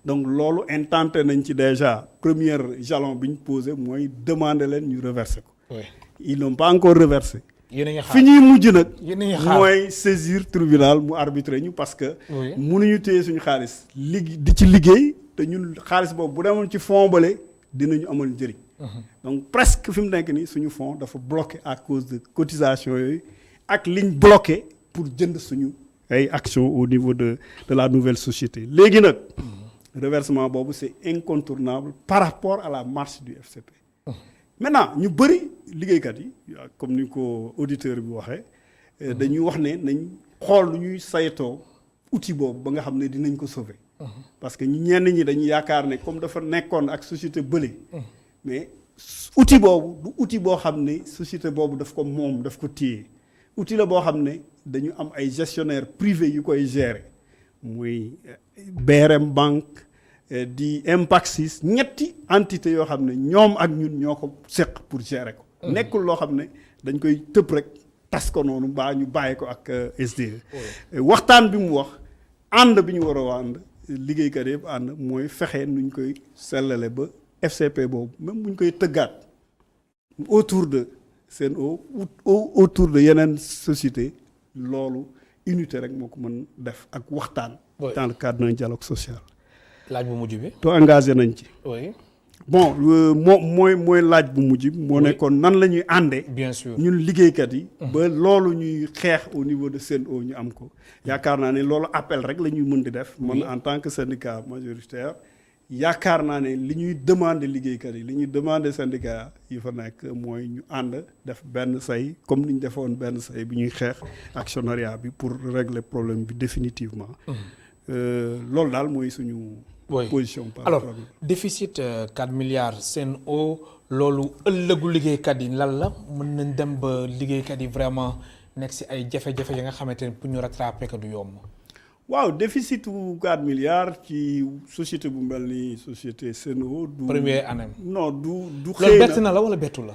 [SPEAKER 2] donc loolu intenté nañ ci déjà premier jalon bi ñu posé mooy demander leen ñu reverser ko ils n'ont pas encore reversé fi ñuy mujj nag mooy saisir tribunal mu arbitrer ñu parce que mënuñu téye suñu xaalis di ci liggéey te ñun xaalis boobu bu demoon ci fond bale dinañu amal njëriñ donc presque fi mu nekk nii suñu fonds dafa bloqué à cause de cotisation yooyu ak liñ bloqué pour jënd suñu ay actions au niveau de la nouvelle société léegi nag reversement boobu c'est incontournable par rapport à la marche du FCP maintenant ñu bëri liggéeykat yi comme ni ko auditeur bi waxee dañuy wax ne nañ xool lu ñuy saytoo outil boobu ba nga xam ne dinañ ko sauver parce que ñenn ñi dañuy yaakaar ne comme dafa nekkoon ak société bële mais outil boobu du outil boo xam ne société boobu daf ko moom daf ko téye outil la boo xam ne dañu am ay gestionnaires privés yu koy gérer muy BRM Banque di Impaxis ñetti entité yoo xam ne ñoom ak ñun ñoo ko seq pour gérer ko nekkul loo xam ne dañ koy tëb rek tas ko noonu mbaa ñu bàyyi ko ak SDE waxtaan bi mu wax ànd bi ñu war a ànd liggéeykat yëpp ànd mooy fexe nuñ koy sellale ba FCP boobu même buñ koy tëggaat autour de Sen'Eau autour de yeneen société loolu unité rek moo ko mën def ak waxtaan dans le cadre d'un dialogue social
[SPEAKER 1] laaj bu mujj bi
[SPEAKER 2] to engagé nañ ci bon mooy laaj bu mujj bi moo nekkoon nan la ñuy àndee
[SPEAKER 1] bien sûr
[SPEAKER 2] ñun liggéeykat yi ba loolu ñuy xeex au niveau de Sen'Eau ñu am ko yaakaar naa ne loolu appel rek la ñuy mën di def man en tant que syndicat majoritaire yaakaar naa ne li ñuy demander liggéeykat yi li ñuy demander syndicat yi fa nekk mooy ñu ànd def benn say comme ni ñu defoon benn say bi ñuy xeex actionnariat bi pour régler problème bi définitivement loolu daal mooy suñu position par
[SPEAKER 1] alors déficit 4 milliards Sen'Eau loolu ëllëgu liggéeykat yi lan la mën nañ dem ba liggéeykat yi vraiment nekk si ay jafe-jafe yi nga xamante ne pour ñu rattraper ko du yomb
[SPEAKER 2] waaw déficit wu 4 milliards ci société bu mel ni société Sen'Eau du
[SPEAKER 1] première année
[SPEAKER 2] non du xëy
[SPEAKER 1] loolu bett na la wala bettu la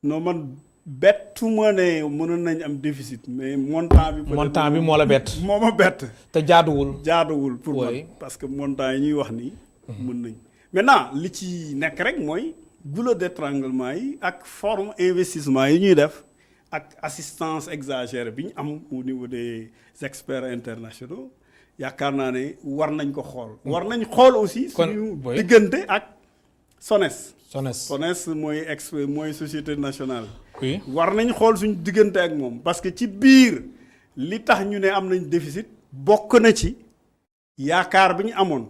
[SPEAKER 2] non man bettu ma ne mënoon nañ am déficit mais montant bi
[SPEAKER 1] moo la bett
[SPEAKER 2] moo ma bett
[SPEAKER 1] te jaaduwul
[SPEAKER 2] pour man parce que montant yi ñuy wax nii mën nañ maintenant li ci nekk rek mooy goulot d'étranglement yi ak forme investissement yi ñuy def ak assistance exagérée bi ñu am au niveau des experts internationaux yaakaar naa ne war nañ ko xool war nañ xool aussi suñu diggante ak SONES mooy société nationale war nañ xool suñu diggante ak moom parce que ci biir li tax ñu ne am nañ déficit bokk na ci yaakaar bi ñu amoon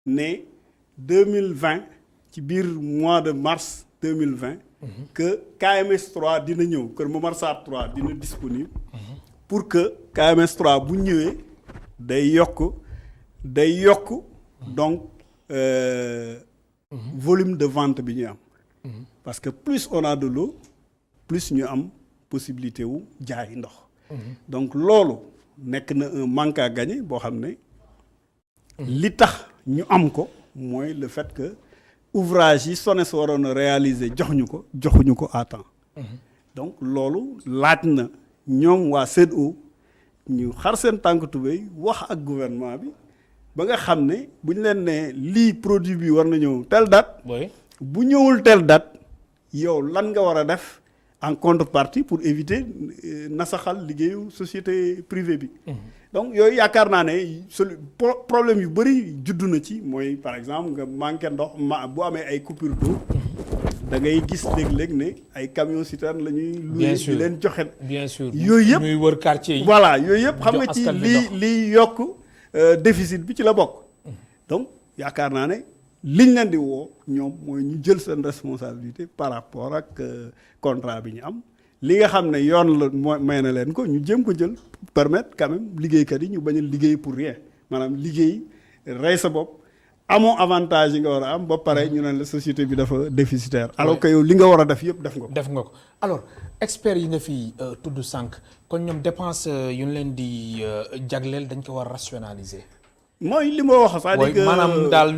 [SPEAKER 2] ne 2020 ci biir mois de mars 2020 que KMS 3 dina ñëw Kër Momar Sarr 3 dina disponible pour que KMS 3 bu ñëwee day yokk donc volume de vente bi ñu am parce que plus on a de l'eau plus ñu am possibilité wu jaay ndox donc loolu nekk na un manque à gagner boo xam ne li tax ñu am ko mooy le fait que ouvrage yi SONES waroon a réaliser joxuñu ko à temps donc loolu laaj na ñoom waa Sen'Eau ñu xar seen tànk tubéy wax ak gouvernement bi ba nga xam ne bu ñu leen ne lii produit bi war na ñëw telle date bu ñëwul telle date yow lan nga war a def en contrepartie pour éviter nasaxal liggéeyu société privée bi donc yooyu yaakaar naa ne problème yu bëri juddu na ci mooy par exemple nga manqué ndox bu amee ay coupure d'eau da ngay gis léeg-léeg ne ay camion citerne la ñuy loué di leen joxe
[SPEAKER 1] bien sûr
[SPEAKER 2] yooyu yëpp
[SPEAKER 1] ñuy wër quartier yi
[SPEAKER 2] voilà yooyu yëpp xam nga ci lii yokk déficit bi ci la bokk. donc yaakaar naa ne liñ leen di woo ñoom mooy ñu jël seen responsabilité par rapport ak contrat bi ñu am li nga xam ne yoon la moo may na leen ko ñu jéem ko jël permettre quand même liggéeykat yi ñu bañ a liggéey pour rien maanaam liggéey rey sa bopp amoo avantage yi nga war a am ba pare ñu ne la société bi dafa déficitaire alors que yow li nga war a def yëpp def nga ko.
[SPEAKER 1] def nga ko alors experts yi nga fi tudd sànq kon ñoom dépense yu ñu leen di jagleel dañ ko war a rationaliser.
[SPEAKER 2] mooy li ma wax c'est-à-dire que
[SPEAKER 1] maanaam daal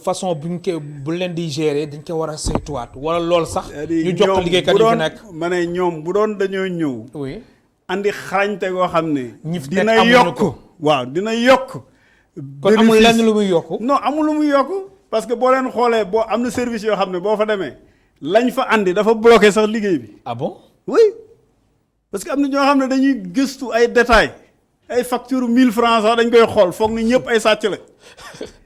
[SPEAKER 1] façon buñ ko bu leen di gérer dañ ko war a saytuwaat wala lool sax. ñu jox ko liggéeykat yi fi nekk
[SPEAKER 2] ma ne ñoom bu doon dañoo ñëw.
[SPEAKER 1] oui
[SPEAKER 2] andi xarañte goo xam ne.
[SPEAKER 1] dina yokk
[SPEAKER 2] waaw dina yokk.
[SPEAKER 1] kon amul lenn lu muy yokk.
[SPEAKER 2] non amul lu muy yokk parce que boo leen xoolee boo am na service yoo xam ne boo fa demee lañ fa andi dafa bloqué sax liggéey bi.
[SPEAKER 1] ah bon.
[SPEAKER 2] oui parce que am na ñoo xam ne dañuy gëstu ay détails ay facture 1000 francs sax dañ koy xool foog ni ñëpp ay sàcc la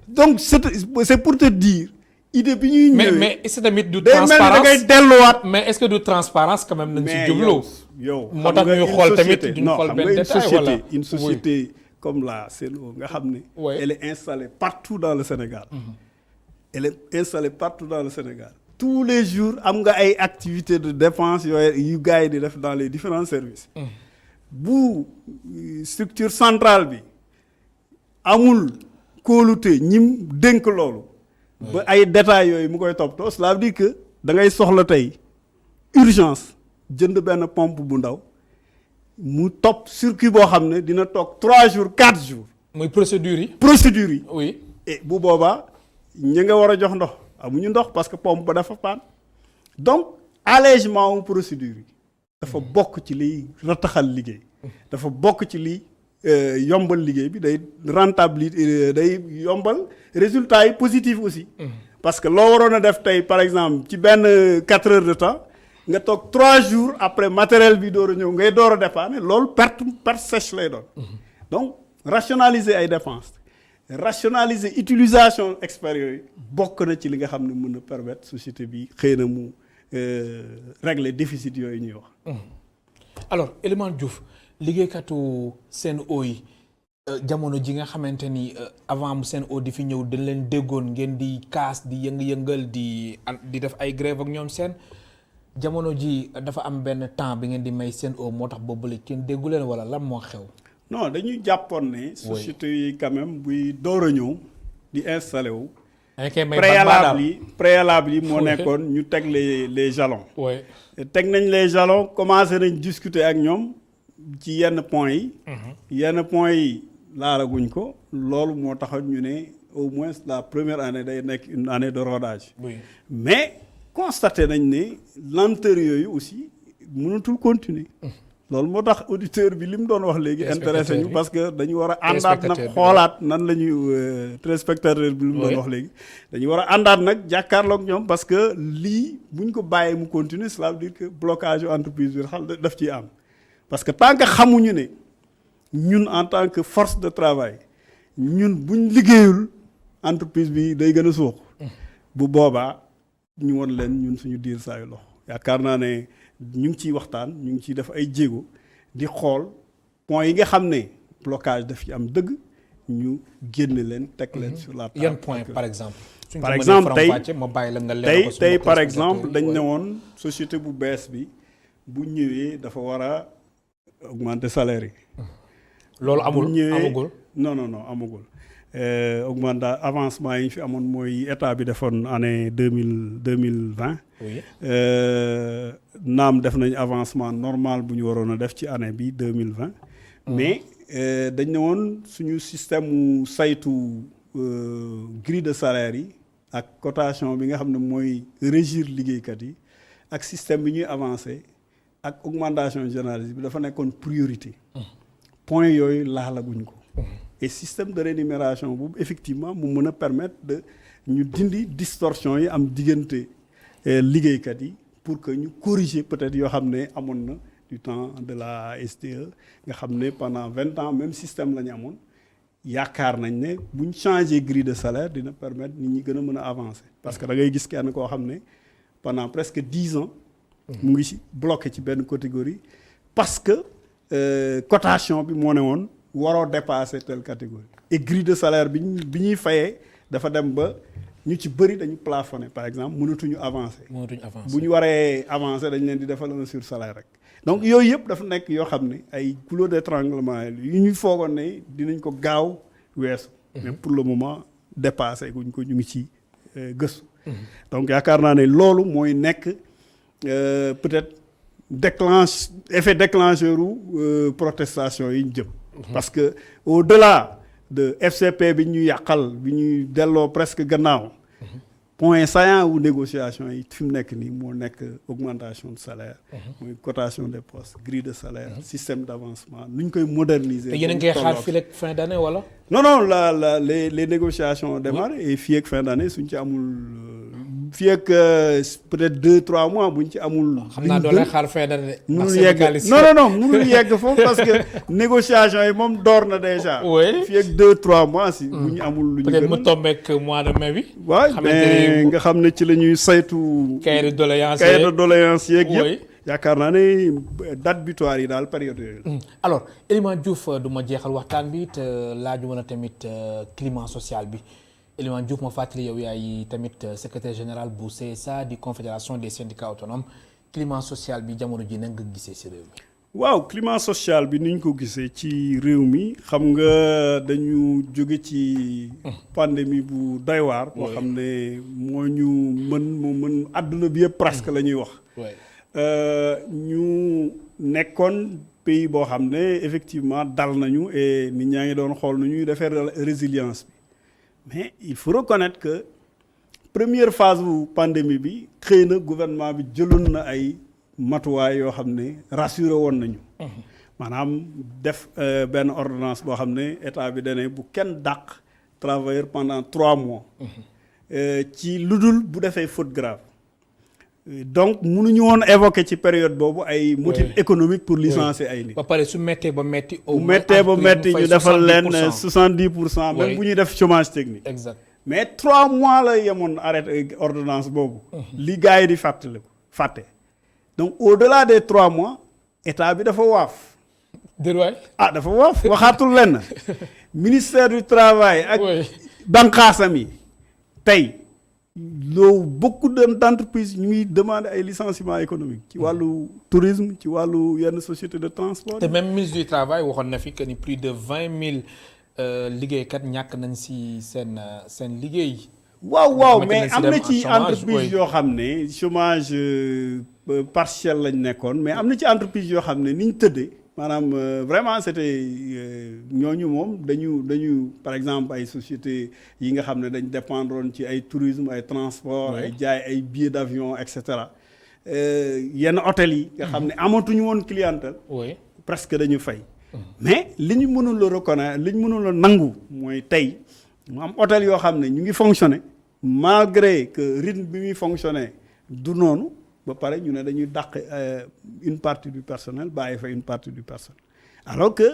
[SPEAKER 2] donc c'est pour te dire idée bi ñuy ñëwee.
[SPEAKER 1] mais est-ce que tamit du transparence
[SPEAKER 2] da ngay delluwaat.
[SPEAKER 1] mais est-ce que du transparence quand même nañ ci jublu.
[SPEAKER 2] yow
[SPEAKER 1] moo tax ñuy xool tamit duñu xool benn détail wala
[SPEAKER 2] une société comme la Sen'Eau nga xam ne. elle est installée partout dans le Sénégal. elle est installée partout dans le Sénégal. tous les jours am nga ay activités de dépense yu gars yi di def dans les différents services. bu structure centrale bi amul kóolute ñim dénk loolu. ba ay détails yooyu mu koy toppatoo cela veut dire que da ngay soxla tey urgence jënd benn pompe bu ndaw mu topp circuit boo xam ne dina toog 3 jours 4 jours.
[SPEAKER 1] muy procédure yi.
[SPEAKER 2] procédure yi.
[SPEAKER 1] oui
[SPEAKER 2] et bu boobaa ñi nga war a jox ndox amuñu ndox parce que pompe ba dafa paan donc allègement wu procédure yi dafa bokk ci liy rataxal liggéey. dafa bokk ci liy yombal liggéey bi day rentabilité day yombal résultats yi positif aussi. parce que loo waroon a def tey par exemple ci benn 4 heures de temps nga toog 3 jours après matériel bi door a ñëw ngay door a dépanner loolu perte sèche lay doon. donc rationaliser ay dépenses rationaliser utilisation experts yooyu bokk na ci li nga xam ne mën na permettre société bi xëy na mu régler déficit yooyu ñuy wax.
[SPEAKER 1] alors Elimane Diouf liggéeykatu Sen'Eau yi jamono ji nga xamante ni avant mu Sen'Eau di fi ñëw dañ leen déggoon ngeen di kaas di yëngal di def ay grève ak ñoom seen jamono ji dafa am benn temps bi ngeen di may Sen'Eau moo tax boobule kenn déggu leen wala lan moo xew.
[SPEAKER 2] non dañuy jàppoon ne. société yi quand même buy door a ñëw di installé wu. préalable yi moo nekkoon ñu teg les jalons. teg nañ les jalons commencé nañ discuter ak ñoom ci yenn points yi. yenn points yi laalaguñ ko loolu moo taxoon ñu ne au moins la première année day nekk une année de rodage. mais constaté nañ ne lenteur yooyu aussi mënatul continuer. loolu moo tax auditeur bi li mu doon wax léegi intéressé ñu parce que dañu war a àndaat nag xoolaat nan la ñuy téléspectateur bi li mu doon wax léegi dañu war a àndaat nag jàkkaarloog ñoom parce que lii buñ ko bàyyee mu continuer cela veut dire que blocage yu entreprise bi xal daf ciy am parce que tant que xamuñu ne ñun en tant que force de travail ñun buñ liggéeyul entreprise bi day gën a suux bu boobaa ñu won leen ñun suñu diir saayu loxo yaakaar naa ne ñu ngi ciy waxtaan ñu ngi ciy def ay jéego di xool points yi nga xam ne blocage daf ci am dëgg ñu génne leen teg leen sur la table.
[SPEAKER 1] yan point par exemple.
[SPEAKER 2] par exemple tey par exemple dañ ne
[SPEAKER 1] ne
[SPEAKER 2] woon société bu bees bi bu ñëwee dafa war a augmenter salaire yi.
[SPEAKER 1] loolu amagul
[SPEAKER 2] non amagul. augmenter avancement yi ñu fi amoon mooy état bi defoon année 2020.
[SPEAKER 1] oui.
[SPEAKER 2] naam def nañ avancement normal bu ñu waroon a def ci année bi 2020. mais dañ ne woon suñu système mu saytu grille de salaire yi ak cotation bi nga xam ne mooy régir liggéeykat yi ak système bi ñuy avancé ak augmentation généralisée bi dafa nekkoon priorité. point yooyu laalaguñ ko. et système de rémunération boobu effectivement mu mën a permettre de ñu dindi distorsion yi am diggante liggéeykat yi pour que ñu corriger peut-être yoo xam ne amoon na du temps de la SDE nga xam ne pendant 20 ans même système la ñu amoon yaakaar nañ ne buñ changer grille de salaire dina permettre nit ñi gën a mën a avancer parce que da ngay gis kenn koo xam ne pendant presque 10 ans mu ngi ci bloqué ci benn catégorie parce que cotation bi moo ne woon waroo dépasser telle catégorie et grille de salaire bi ñuy fayee dafa dem ba ñu ci bëri dañu plafonné par exemple mënatuñu avancer. bu ñu waree avancer dañ leen di defal un sur salaire rek. donc yooyu yëpp dafa nekk yoo xam ne ay goulot d'étranglement yu ñuy foogoon ne dinañ ko gaaw weesu. mais pour le moment dépassé guñ ko ñu ngi ci gëstu. donc yaakaar naa ne loolu mooy nekk peut-être effet déclencheur u protestation yi ñu jëm. parce que au-delà de FCP bi ñu yàqal bi ñuy delloo presque gannaaw. point saillant wu négociation yi fi mu nekk nii moo nekk augmentation de salaire. mooy cotation des postes grille de salaire. système d'avancement nu ñu koy moderniser.
[SPEAKER 1] te yéen a ngi xaar fii ak fin d'année wala.
[SPEAKER 2] non les négociations démarrent et fii ak fin d'année suñ ci amul fii ak peut-être 2-3 mois buñ ci amul.
[SPEAKER 1] xam naa doo lay xaar fin d'année.
[SPEAKER 2] mënul yegg non mënul yegg foofu parce que négociation yi moom door na déjà.
[SPEAKER 1] oui
[SPEAKER 2] fii ak 2-3 mois si. bu ñu amul lu ñu
[SPEAKER 1] peut-être mu tombé ak mois de mai bi.
[SPEAKER 2] waaw mais nga xam ne ci la ñuy saytu.
[SPEAKER 1] cahier de
[SPEAKER 2] doléance yeeg yëpp. yaakaar naa ne date butoir yi daal période yooyu.
[SPEAKER 1] alors Elimane Diouf du ma jeexal waxtaan bi te laaju woon tamit climat social bi Elimane Diouf ma fàttali yow yaay tamit secrétaire général bu CSA di confédération des syndicats autonomes climat social bi jamono ji na nga gisee ci réew mi.
[SPEAKER 2] waaw climat social bi ni ñu ko gisee ci réew mi xam nga dañu jóge ci pandémie bu doy waar. boo xam ne moo mën àdduna bi yëpp presque la ñuy wax. ñu nekkoon pays boo xam ne effectivement dal nañu et nit ñaa ngi doon xool nu ñuy defee résilience bi mais il faut reconnaître que première phase bu pandémie bi xëy na gouvernement bi jëloon na ay matuwaay yoo xam ne rassuré woon nañu. maanaam def benn ordonnance boo xam ne état bi dane bu kenn dàq travailleur pendant 3 mois. ci lu dul bu defee faute grave. donc mënuñu woon évoquer ci période boobu ay motifs économiques pour licencier ay nit.
[SPEAKER 1] ba pare su méttee ba métti.
[SPEAKER 2] bu méttee ba métti ñu defal leen 70%. même bu ñuy def chômage technique.
[SPEAKER 1] exact
[SPEAKER 2] mais 3 mois la yemoon arrêté ordonnance boobu. li gars yi di fàtte. donc au-delà des 3 mois état bi dafa waaf. dafa waaf waxaatul lenn ministère du travail ak banqaasam yi tey. beaucoup d'entreprises ñu ngi demander ay licenciements économiques ci wàllu tourisme ci wàllu yenn société de transport.
[SPEAKER 1] te même ministre du travail waxoon na fi que ni plus de 20 000 liggéeykat ñàkk nañ si seen liggéey.
[SPEAKER 2] waaw mais am na ci entreprise yoo xam ne chômage partiel lañ nekkoon mais am na ci entreprise yoo xam ne ni ñu tëddee. maanaam vraiment c'était ñooñu moom dañu par exemple ay sociétés yi nga xam ne dañ dépendroon ci ay tourisme ay transport ay jaay ay billets d'avion et cetera yenn hôtels yi nga xam ne amatuñu woon clientèle presque dañu fay mais li ñu mënul la reconnaître li ñu mënul la nangu mooy tey mu am hôtel yoo xam ne ñu ngi fonctionner malgré que rythme bi muy fonctionner du noonu ba pare ñu ne dañuy dàq une partie du personnel bàyyi fa une partie du personnel alors que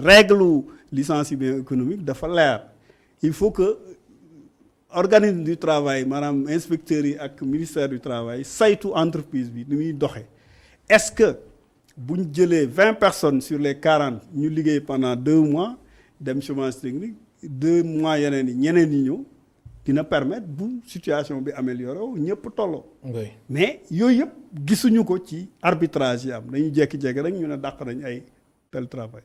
[SPEAKER 2] règle licenciement économique dafa leer il faut que organisme du travail maanaam inspecteurs yi ak ministère du travail saytu entreprise bi ni muy doxee est-ce que bu ñu jëlee 20 personnes sur les 40 ñu liggéey pendant 2 mois dem chômage technique 2 mois yeneen yi ñeneen yi ñëw dina permettre bu situation bi amélioré wu ñëpp tolloo. mais yooyu yëpp gisuñu ko ci arbitrage yi am dañuy jékki-jékki rek ñu ne dàq nañ ay tel travail.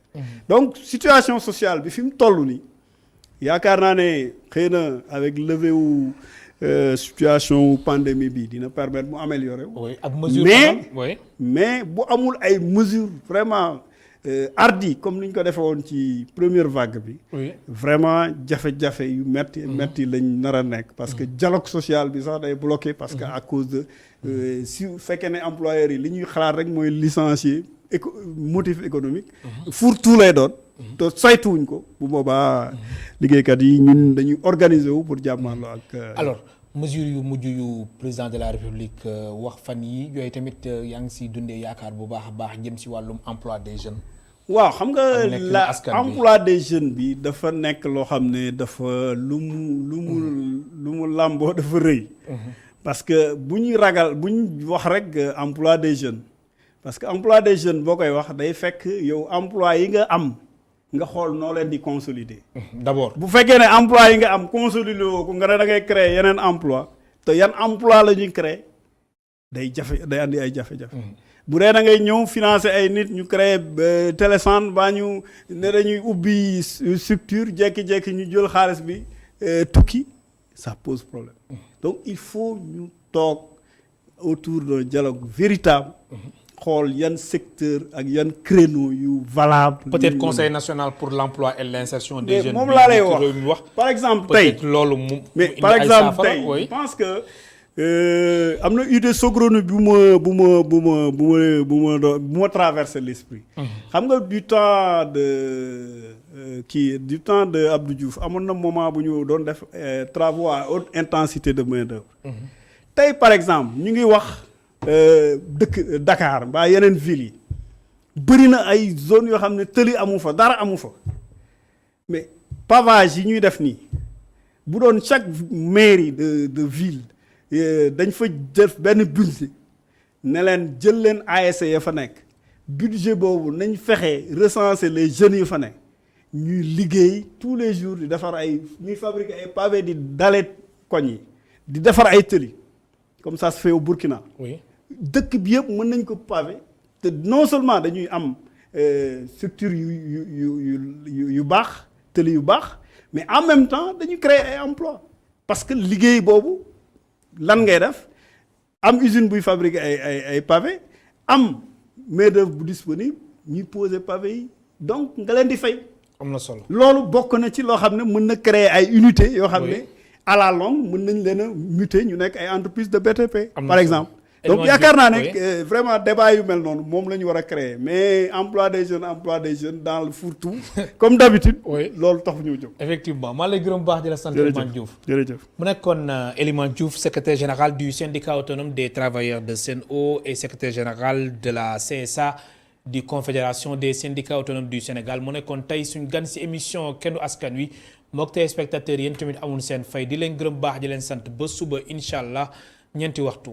[SPEAKER 2] donc situation sociale bi fi mu toll nii yaakaar naa ne xëy na avec levée wu situation pandémie bi dina permettre mu améliorer wu.
[SPEAKER 1] ak mesure
[SPEAKER 2] mais bu amul ay mesures vraiment. Hardi comme ni ñu ko defee woon ci première vague bi. vraiment jafe-jafe yu metti lañ nar a nekk. parce que dialogue social bi sax day bloqué. parce que à cause de si fekkee ne employeurs yi li ñuy xalaat rek mooy licencier motif économique. fourre-tout lay doon. te saytuwuñ ko bu boobaa liggéeykat yi ñun dañuy organiser wu pour jàmmarloo ak.
[SPEAKER 1] alors mesure yu mujj yu président de la république wax fan yi yooyu tamit yaa ngi si dundee yaakaar bu baax a baax jëm si wàllum emploi des jeunes.
[SPEAKER 2] waaw xam nga emploi des jeunes bi dafa nekk loo xam ne dafa lu mu làmboo dafa rëy. parce que bu ñuy wax rek emploi des jeunes parce que emploi des jeunes boo koy wax day fekk yow emploi yi nga am nga xool noo leen di consolider.
[SPEAKER 1] d'abord
[SPEAKER 2] bu fekkee ne emploi yi nga am consolider woo ko nga ne da ngay créer yeneen emploi te yan emploi la ñuy créer day andi ay jafe-jafe. bu dee da ngay ñëw financer ay nit ñu créer télécentre baa ñu ne dañuy ubbi structure jékki-jékki ñu jël xaalis bi tukki ça pose problème. donc il faut ñu toog autour d'un dialogue véritable. xool yan secteur ak yan créneau yu valable.
[SPEAKER 1] peut-être conseil national pour l'emploi et l'insertion des jeunes.
[SPEAKER 2] moom laa lay wax par exemple tey
[SPEAKER 1] peut-être loolu mu.
[SPEAKER 2] mais par exemple tey je pense que am na idée saugrenue bu ma traversé l'esprit. xam nga du temps de Abdou Diouf amoon na moment bu ñu doon def travaux à haute intensité de main-d'œuvre. tey par exemple ñu ngi wax. dëkk Dakar mbaa yeneen villes yi bëri na ay zones yoo xam ne tëli amu fa dara amu fa mais pavage yi ñuy def nii bu doon chaque mairie de ville dañ fa def benn budget ne leen jël leen ASC ya fa nekk budget boobu nañ fexe recenser les jeunes yu fa nekk ñuy liggéey tous les jours di defar ñuy fabriquer ay pavé di dale koñ yi di defar ay tëli comme ça se fait au Burkina. Oui. dëkk bi yëpp mën nañ ko pavé te non seulement dañuy am structure yu baax tëli yu baax mais en même temps dañuy créer ay emploi parce que liggéey boobu lan ngay def am usine buy fabriquer ay pavé am main-d'œuvre bu disponible ñuy poser pavé yi donc nga leen di fay.
[SPEAKER 1] am na solo
[SPEAKER 2] loolu bokk na ci loo xam ne mën na créer ay unités yoo xam ne à la longue mën nañ leen a muter ñu nekk ay entreprises de BTP. par exemple. donc yaakaar naa ne vraiment débat yu mel noonu moom la ñu war a créer mais emploi des jeunes dans le fourre-tout comme d'habitude. loolu tax ñu jóg.
[SPEAKER 1] effectivement maa lay gërëm baax di la sant Elimane Diouf.
[SPEAKER 2] jërëjëf
[SPEAKER 1] mu nekkoon Elimane Diouf secrétaire général du syndicat autonome des travailleurs de Sen'Eau et secrétaire général de la CSA di confédération des syndicats autonomes du Sénégal mu nekkoon tey suñ gan si émission kennu askan wi mook tey spectateurs yéen tamit amul seen fay di leen gërëm baax di leen sant ba suba incha allah ñeenti waxtu.